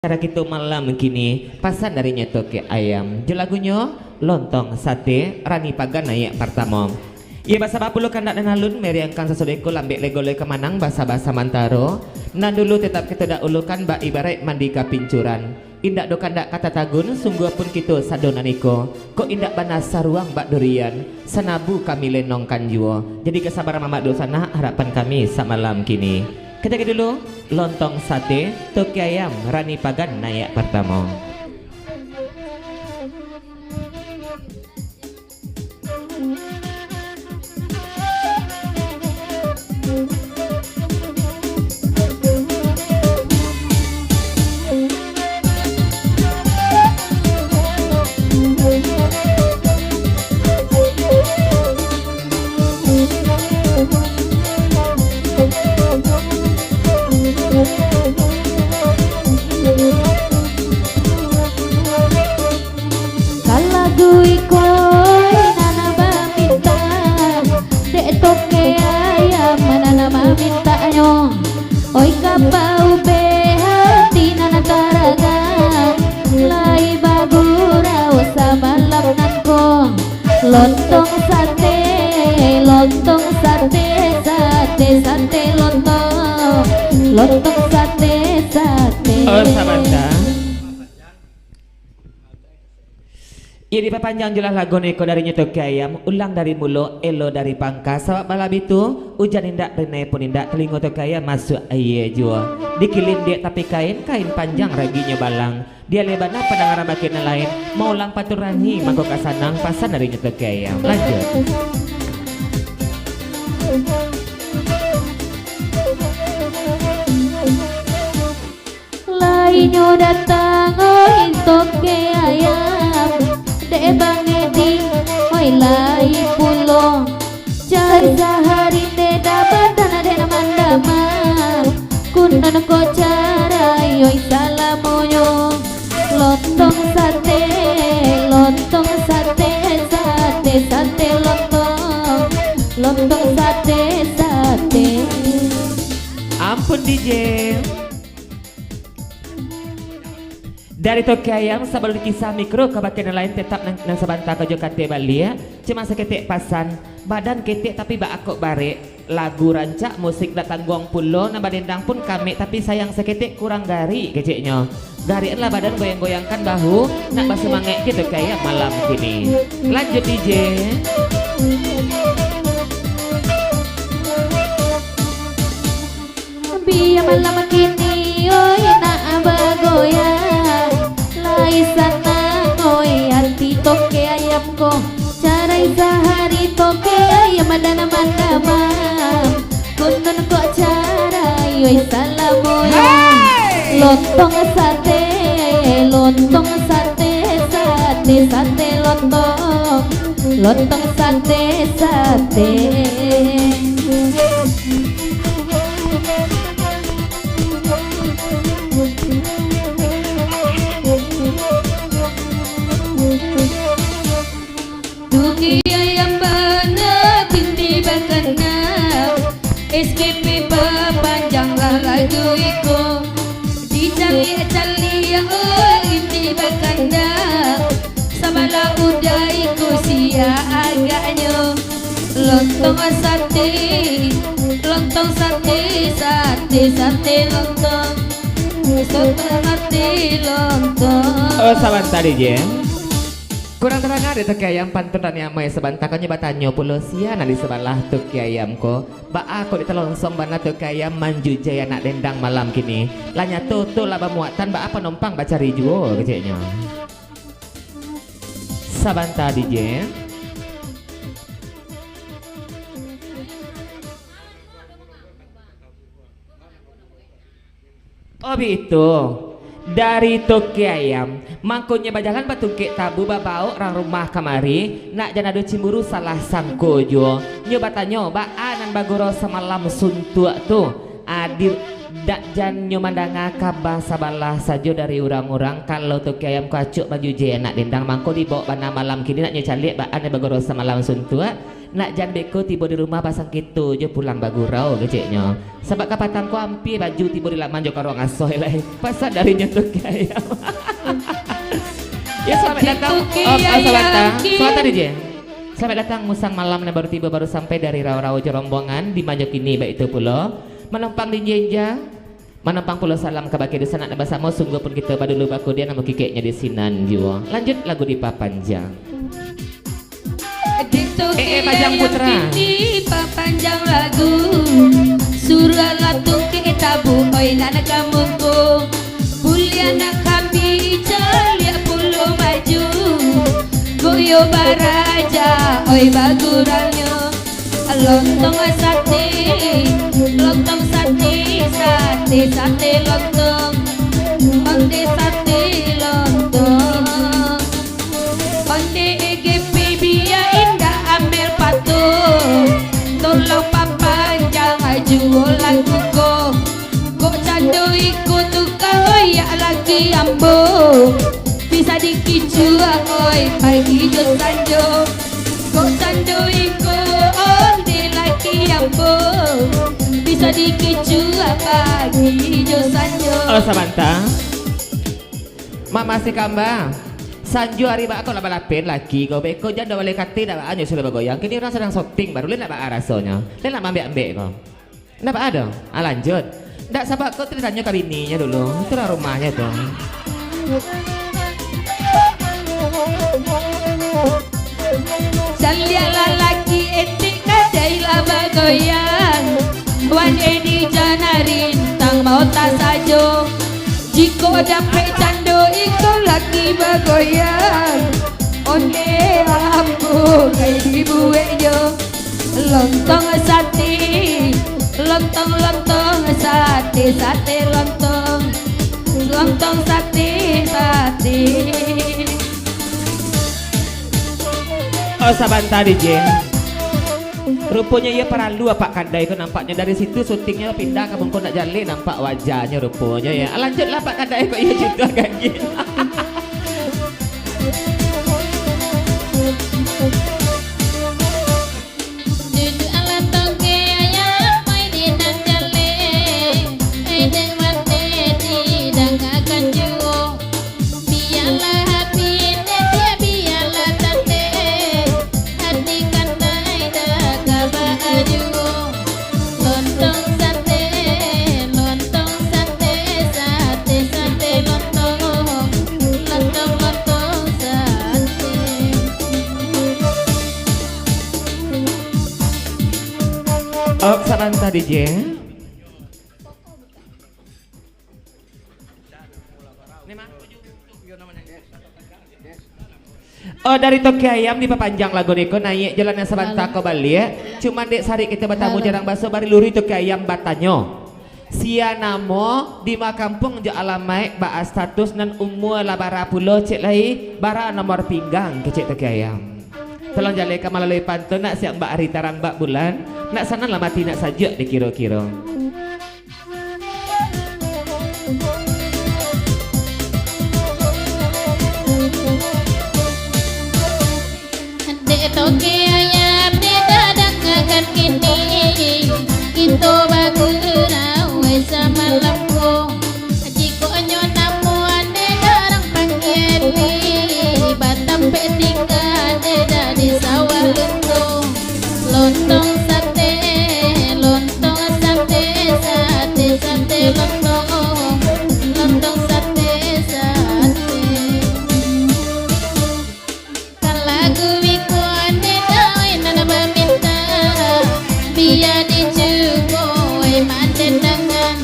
Cara kita malam kini pasan dari toke ayam jelagunya lontong sate rani pagan naik pertama. Ia bahasa bapulu kandak dan halun meriangkan sesudeku lambek legole kemanang bahasa-bahasa mantaro. Nan dulu tetap kita dak ulukan bak ibarat mandi kapincuran. Indak do kandak kata tagun sungguh pun kita sadonaniko. Kok indak banas saruang bak durian sanabu kami lenongkan jua. Jadi kesabaran mamak do sana harapan kami samalam kini. Kita dulu lontong sate toke ayam rani pagan naik pertama. Oi kapau behati nana taraga lai bagura sama lamnanko lontong sate sate lontong sate Oh sabanda. Ia diperpanjang jelas lagu neko dari toke ayam ulang dari mulo elo dari pangkas sabab malam itu hujan indak renai pun indak telingo toke ayam masuk aye jua dikilin dia tapi kain panjang raginya balang dia lebana pendengaran bagian lain mau ulang paturani mangkok kasanang pasan dari toke ayam lanjut. lainnya datang oi toke ayam de bangedi oi lai pulo cari sehari de dapat tanah de namandama kunan ko carai oi salamoyo lontong sate lontong sate Ampun DJ. Dari toke ayam sebelum kisah mikro ke bagian lain tetap nang sabanta ke Jokate Bali ya. Cuma seketik pasan badan ketik tapi bak akok bare lagu rancak musik datang gong pulo nambah dendang pun kami tapi sayang seketik kurang gari keciknya. Gari lah badan goyang-goyangkan bahu nak bersemangat gitu kayak malam kini. Lanjut DJ. Biar malam kini oi nak bagoyang lai sana oi arti toke ayam ko carai sehari toke ayam ada nama kunan ko carai oi salamoyo lontong sate lontong sate Duki ayam bana binti bakana SKP panjanglah lagu iko dicali-cali oh binti bakana sabala udaiku sia agaknya lontong sate lontong Oh saban tadi je. Kurang terang ada toke ayam pantun dan yang mai sebantakannya batanyo pulau sia di sebelah toke ayam ko. Ba aku di telongsong bana toke ayam manju jaya nak dendang malam kini. Lanya tutu laba muatan ba apa numpang baca rijuo keceknya. Saban tadi je. Oh itu dari toke ayam mangkonya bajangan batuke tabu babau orang rumah kamari nak janadu cimburu salah sangko jo nyoba nyoba anan bagoro semalam suntua tuh adir dak jan nyomandanga kabah sabalah sajo dari orang-orang kalau toke ayam kacuk baju je nak dendang mangko dibawa bana malam kini nak nyocalik ba ane bagoro semalam suntua nak jan beko tiba di rumah pasang gitu je pulang bagurau keceknya sebab kapatangku hampir baju tiba di laman jo karo ngasoh lah pasal darinya tuh kayak ya selamat datang selamat datang DJ selamat datang musang malam yang baru tiba baru sampai dari rawa-rawa rombongan di Manjok ini baik itu pulau menumpang di jenja menumpang pulau salam ke baki dosa nak bersama sungguh pun kita pada dulu baku dia nama kikeknya di sinan jiwa lanjut lagu di papanjang Pajang Putra papanjang lagu surah latung kita bu oi nana kamuku buliana kami celia puluh maju goyo baraja oi baguranyo lontong sate sate lontong onde sate lontong onde EGP biya indah ambil patu tolong papanjang jualan kuko kok candu ikut tukang oyak lagi ambo bisa dikicu oi pagi jo sanjo kok candu ikut onde lagi ambo bisa dikicu pagi jo sanjo oh samanta mama si kamba Sanju hari bak kau balapin lagi kau beko jangan boleh kati dah anyo sudah bergoyang kini orang sedang syuting baru lihat nak rasanya lihat nak ambek kau nak ada lanjut ndak sabar kau tanya ke bininya dulu itu lah rumahnya tuh Salia lelaki etik kadailah bergoyang wan edi janarin tang mau tak sajo jiko dapat candu ikut lagi bergoyang onde ambu kayak dibuat jo lontong sate lontong sate lontong sate oh sabanta DJ rupanya ia perlu apa kadai kau nampaknya dari situ syutingnya pindah ke bengkok nak jalan nampak wajahnya rupanya ya lanjutlah pak kadai kok ia juga kayak gini oh sabanta DJ oh dari Toki Ayam di papanjang lagu niko naik jalannya sabanta ke Bali ya cuma dek sari kita bertamu jarang baso bari luri Toki Ayam batanyo sia namo di makampung jo alamai ba status nan umur la bara pulo cek lai bara nomor pinggang ke cek Toki Ayam tolong jaleka melalui pantun nak siang mbak Arita rang mbak bulan nak sana lah mati nak saja dikira-kira Dek Toki Ayam di dadang akan kini Itu bagurau sama lembu Jiko nyo namuan de darang panggiani Batam petika de di sawah lundu Lontong sate lontong sate kan lagu wiku ane dawai nana meminta biar dicukup manten dengan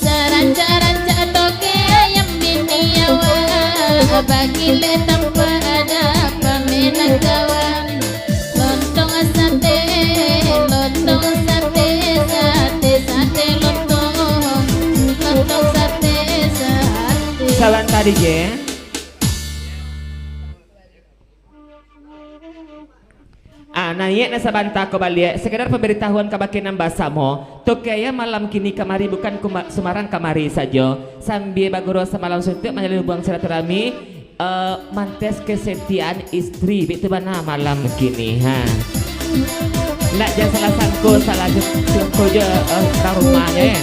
saranca-ranca Toki Ayam biniawa bagi le tanpa ada pamenang kawan lontong sate lontong sate salam tadi je naik na sabanta ko balik sekedar pemberitahuan kabakinan basamo Toki Ayam malam kini kamari bukan Semarang kamari saja sambil baguro semalam suntuk menjalin hubungan silaturahmi mantes kesetiaan istri itu mana malam kini ha Nak jangan salah sangko salah sangko je orang rumahnya ya.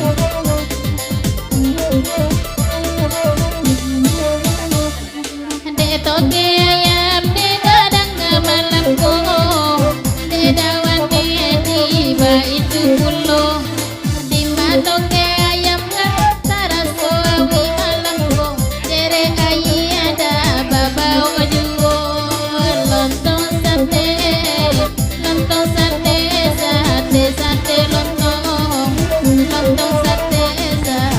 Dek toge ayam di kadang malamku, dek dawan tiba itu puluh. Di toge ayam taraso awi malamku, dere ayi ada babau juo. Lontong sate, lontong sate, sate sate lontong, lontong sate sate.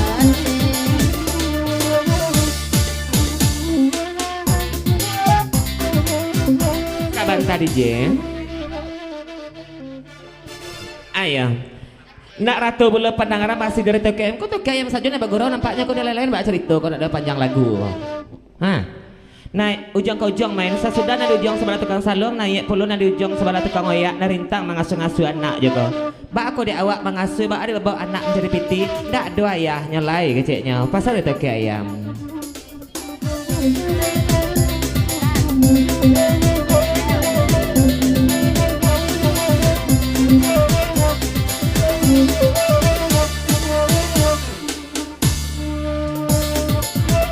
Kabar tadi je. Ayo. Nak ratu bulu pendengaran masih dari TKM. Kau TKM saja nih bagurau nampaknya kau lain-lain mbak cerita kau ada panjang lagu. Hah. Naik ujung ke ujung main sesudah nadi ujung sebelah tukang salung naik puluh nadi ujung sebelah tukang oyak narintang mengasuh-ngasuh anak juga. Bak aku di awak mengasuh bak ada bawa anak menjadi piti. Ndak dua ayah nyelai keciknya. Pasal itu ke ayam.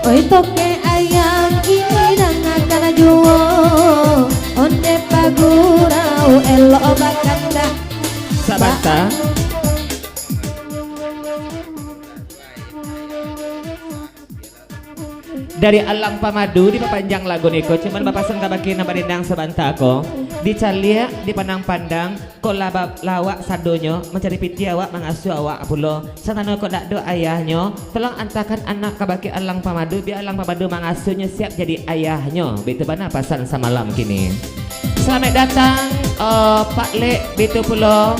Oi toke ayam ini dan akan juo onde pagurau elo bakanda Sabata. Dari alam pamadu di papanjang lagu niko cuman bapasan kabaki na barindang sabanta ko dicalia di pandang-pandang ko lawak sadonyo mencari piti awak mengasuh awak pulo sanano ko dak do ayahnya tolong antakan anak kabaki alang pamadu biar alang pamadu mengasuhnya siap jadi ayahnya begitu bana pasan samalam kini. Selamat datang Pak Le begitu pulo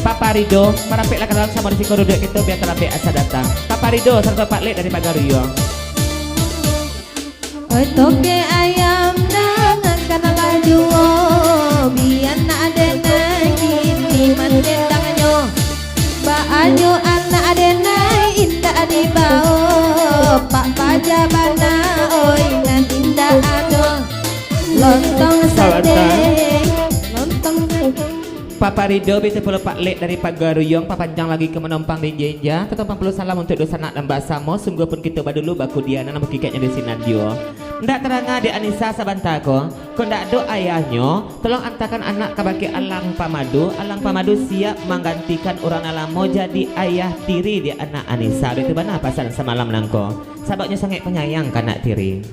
Pak Parido merapiklah ke dalam sama risiko duduk itu biar terapik asa datang. Pak Parido serta Pak Le dari Pagaruyo. Oi toke ayam dan akan juo biar nak ada nagi mandendangnya ba ayo anak ada nai indah di bawah Pak Pajabana oi nan indah ado lontong sate lontong Papa Rido bisa pulau Pak Lek dari Pagaruyong papanjang lagi ke menompang di Jenja tetap 40 salam untuk dosa nak dan basamo sungguh pun kita badulu baku diana namun kikatnya di Sinandio ndak teranga di Anissa Sabantako kau ndak do ayahnya tolong antakan anak kabaki alang pamadu siap menggantikan orang alamo jadi ayah tiri di anak Anissa itu mana pasan semalam nangko sabaknya sangat penyayang kanak tiri.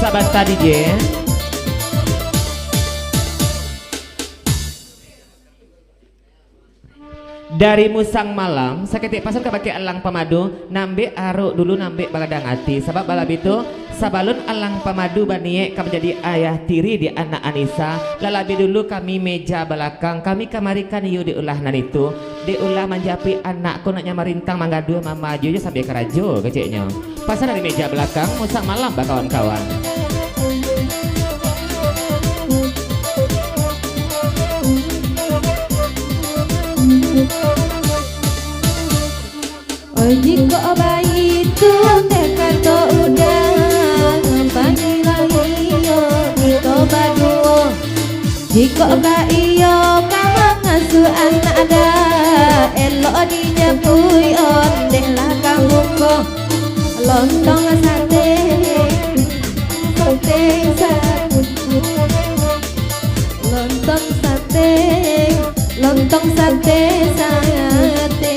Sahabat tadi je dari musang malam saketik pasal kabaki alang pamadu nambe aruk dulu nambe bagadang hati sebab balab itu sabalun alang pamadu baniek kami jadi ayah tiri di anak Anissa lalabi dulu kami meja belakang kami kamarikan yuk diulah nan itu diulah menjapi anakku nak nyamarintang manggadu mama aja sampai kerajo keciknya pasal dari meja belakang musang malam kawan-kawan. oi jiko bayi itu tekato udah pagi lagi yo jiko baduo jiko bayi yo kamang ngasuh anak ada elo dijapui on deh lah kamu ko lontong sate sate lontong sate lontong sate sate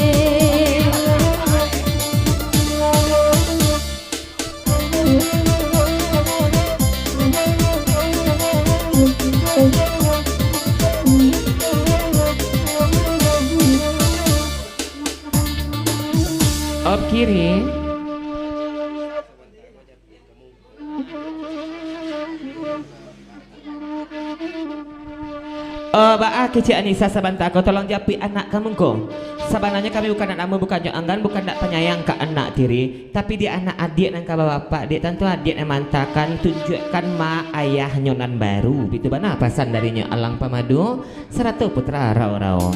Op kiri Ba'a kecik Anissa Sabantako tolong japi anak kamu ko sebenarnya kami bukan anak bukan anggan bukan nak penyayang ke anak tiri tapi dia anak adik dan kabar bapak dia tentu adik yang mantakan tunjukkan ma ayah nyonan baru itu mana pasan darinya alang pamadu seratu putra rau-rau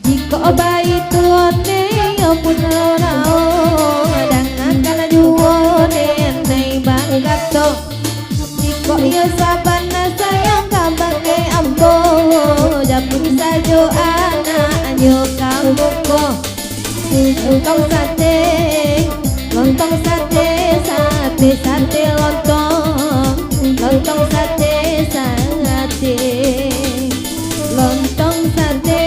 Jika bayi tuane yo pun rao dengan kana juone nei banggato. Jika yo sabana sayang kabake ambo japun sajo anak yo kamuko. Lontong sate, lontong sate, sate sate lontong, lontong sate sate, lontong sate,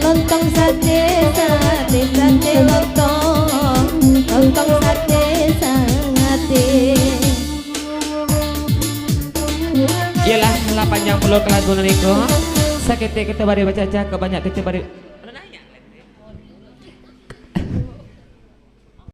lontong sate sate sate lontong, lontong sate sate. Iyalah lah panjang pulau ke lagu niku. Sakit kita bari baca kebanyak kita bari